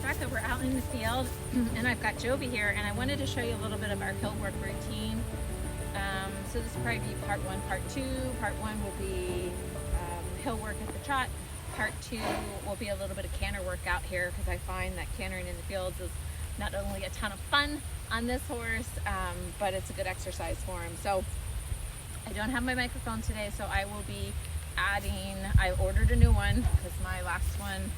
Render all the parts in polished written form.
Rebecca. We're out in the field and I've got Jovi here, and I wanted to show you a little bit of our hill work routine. So this will probably be part one, part two. Part one will be hill work at the trot. Part two will be a little bit of canter work out here, because I find that cantering in the fields is not only a ton of fun on this horse, but it's a good exercise for him. So I don't have my microphone today, so I will be adding, I ordered a new one because my last one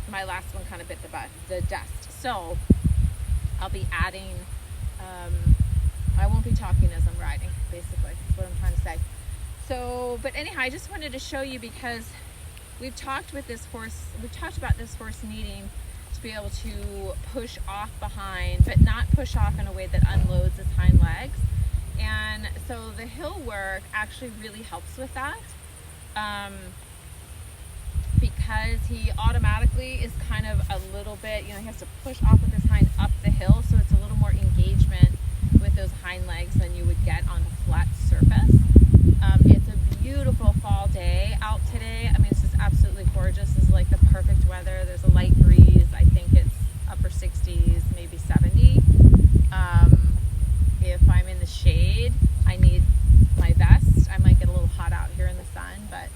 my last one kind of bit the dust. So I'll be adding, I won't be talking as I'm riding, basically, that's what I'm trying to say. So, but anyhow, I just wanted to show you, because we've talked about this horse needing to be able to push off behind, but not push off in a way that unloads his hind legs. And so the hill work actually really helps with that, because he automatically is kind of a little bit, he has to push off with his hind up the hill, so it's a little more engagement with those hind legs than you would get on a flat surface. It's a beautiful fall day out today. I mean, it's just absolutely gorgeous. This is like the perfect weather. There's a light breeze. I think it's upper 60s, maybe 70. If I'm in the shade, I need my vest. I might get a little hot out here in the sun, but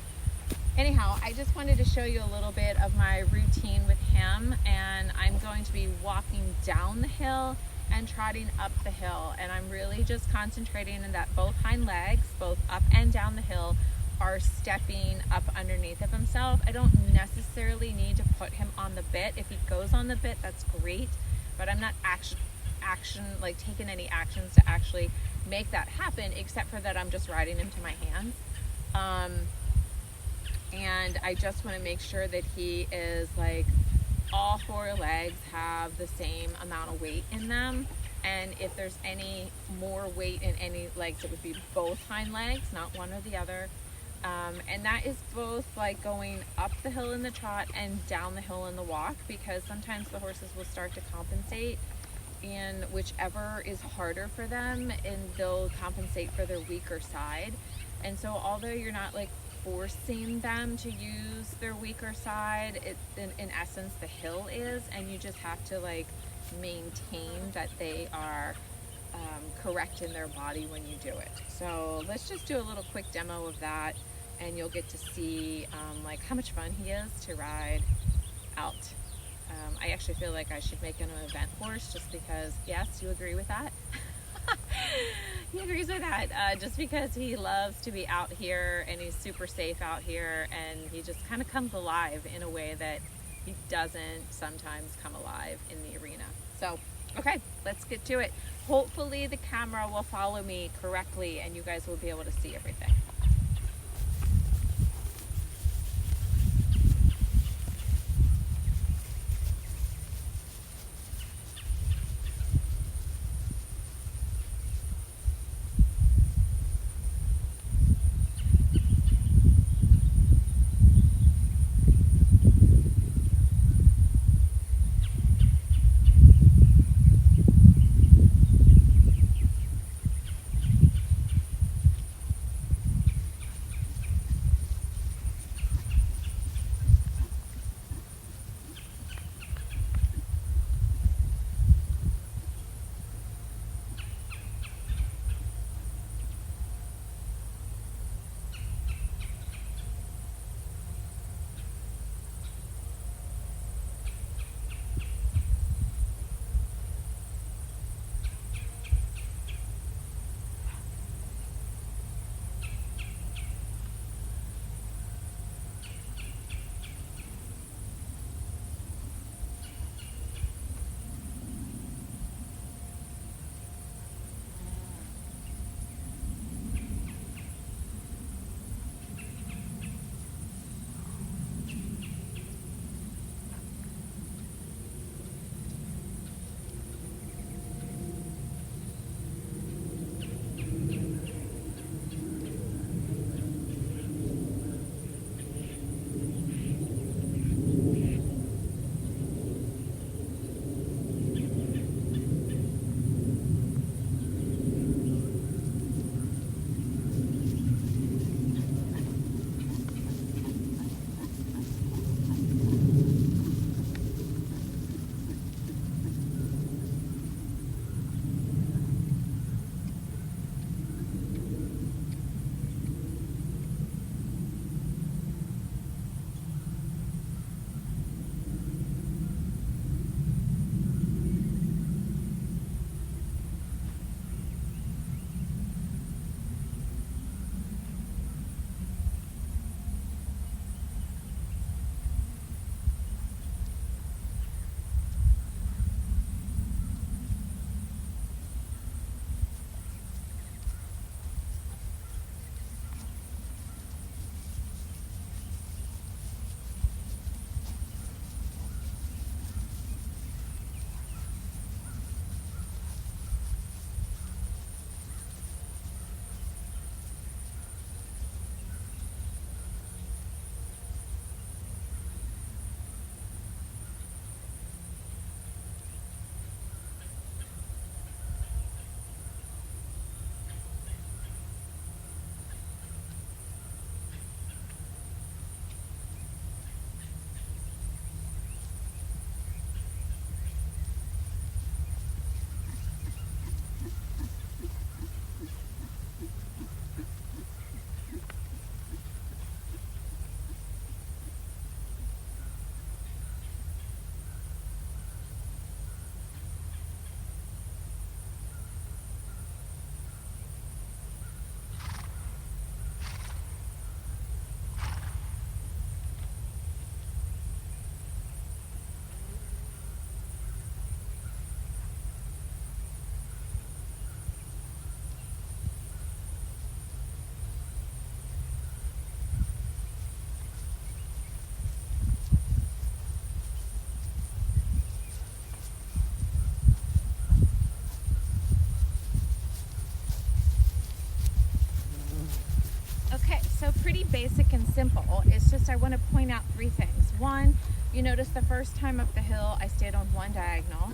anyhow, I just wanted to show you a little bit of my routine with him, and I'm going to be walking down the hill and trotting up the hill, and I'm really just concentrating on that both hind legs, both up and down the hill, are stepping up underneath of himself. I don't necessarily need to put him on the bit. If he goes on the bit, that's great, but I'm not taking any actions to actually make that happen, except for that I'm just riding him to my hands. And I just want to make sure that he is like, all four legs have the same amount of weight in them, and if there's any more weight in any legs, it would be both hind legs, not one or the other. And that is both like going up the hill in the trot and down the hill in the walk, because sometimes the horses will start to compensate in whichever is harder for them, and they'll compensate for their weaker side. And so although you're not like forcing them to use their weaker side, it in essence the hill is, and you just have to like maintain that they are correct in their body when you do it. So let's just do a little quick demo of that, and you'll get to see like how much fun he is to ride out. I actually feel like I should make him an event horse, just because, yes, you agree with that? He agrees with that, just because he loves to be out here, and he's super safe out here, and he just kind of comes alive in a way that he doesn't sometimes come alive in the arena. So, okay, let's get to it. Hopefully the camera will follow me correctly and you guys will be able to see everything. simple. It's just I want to point out 3 things. One, you notice the first time up the hill, I stayed on one diagonal,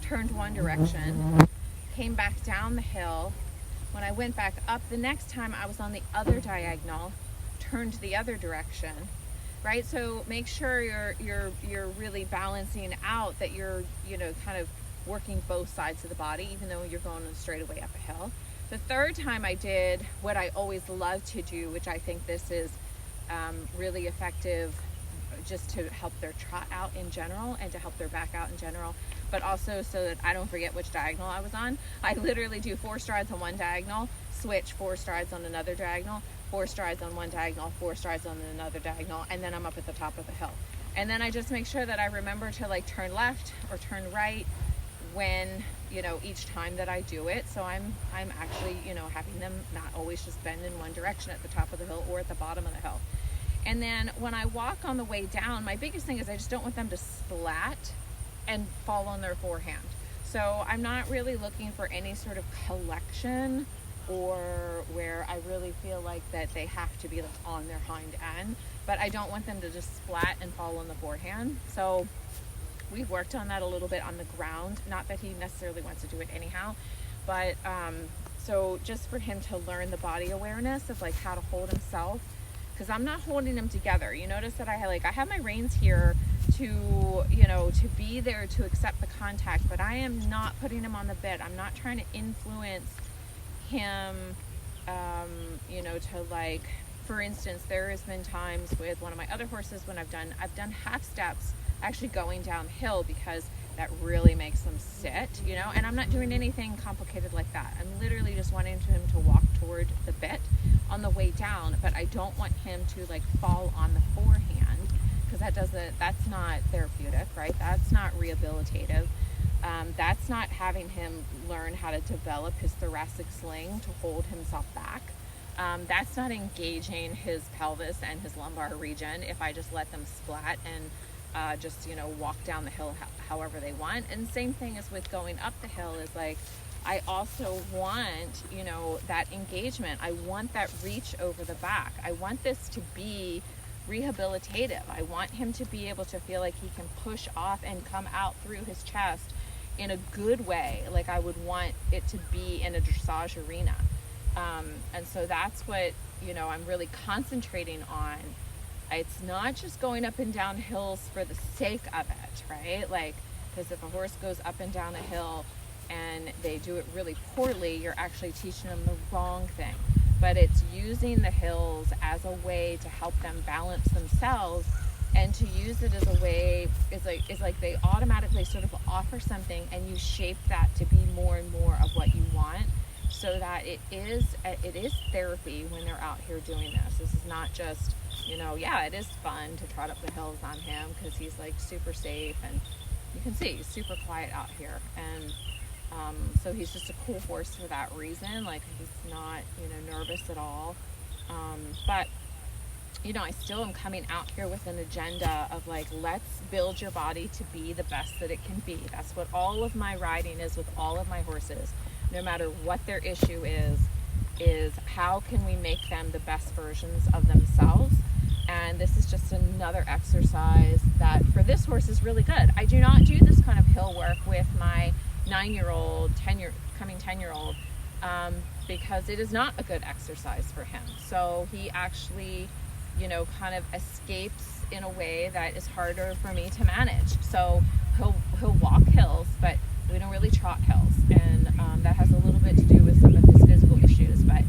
turned one direction, came back down the hill. When I went back up the next time, I was on the other diagonal, turned the other direction, right? So make sure you're really balancing out, that you're, kind of working both sides of the body, even though you're going straight away up a hill. The third time I did what I always love to do, which I think this is really effective just to help their trot out in general and to help their back out in general, but also so that I don't forget which diagonal I was on. I literally do 4 strides on one diagonal, switch 4 strides on another diagonal, 4 strides on one diagonal, 4 strides on another diagonal, and then I'm up at the top of the hill. And then I just make sure that I remember to like turn left or turn right when, each time that I do it. So I'm actually, having them not always just bend in one direction at the top of the hill or at the bottom of the hill. And then when I walk on the way down, my biggest thing is I just don't want them to splat and fall on their forehand. So I'm not really looking for any sort of collection or where I really feel like that they have to be like on their hind end, but I don't want them to just splat and fall on the forehand. So we've worked on that a little bit on the ground. Not that he necessarily wants to do it anyhow, but so just for him to learn the body awareness of like how to hold himself, because I'm not holding him together. You notice that I have my reins here to, to be there to accept the contact, but I am not putting him on the bit. I'm not trying to influence him, to like, for instance, there has been times with one of my other horses when I've done half steps actually going downhill, because that really makes them sit, and I'm not doing anything complicated like that. I'm literally just wanting him to walk toward the bit on the way down, but I don't want him to like fall on the forehand, because that's not therapeutic, right? That's not rehabilitative. That's not having him learn how to develop his thoracic sling to hold himself back. That's not engaging his pelvis and his lumbar region if I just let them splat and just walk down the hill however they want. And same thing as with going up the hill, is like I also want that engagement. I want that reach over the back. I want this to be rehabilitative. I want him to be able to feel like he can push off and come out through his chest in a good way, like I would want it to be in a dressage arena. And so that's what I'm really concentrating on. It's not just going up and down hills for the sake of it, right? Like, because if a horse goes up and down a hill and they do it really poorly, you're actually teaching them the wrong thing. But it's using the hills as a way to help them balance themselves, and to use it as a way is like they automatically sort of offer something, and you shape that to be more and more of what you want, so that it is therapy when they're out here doing this. This is not just, it is fun to trot up the hills on him because he's like super safe, and you can see he's super quiet out here. And so he's just a cool horse for that reason. Like, he's not, nervous at all. But I still am coming out here with an agenda of like, let's build your body to be the best that it can be. That's what all of my riding is with all of my horses. No matter what their issue is how can we make them the best versions of themselves? And this is just another exercise that for this horse is really good. I do not do this kind of hill work with my 9-year-old, 10-year-old, because it is not a good exercise for him. So he actually, kind of escapes in a way that is harder for me to manage. So he'll walk hills, but we don't really trot hills, and that has a little bit to do with some of his physical issues. But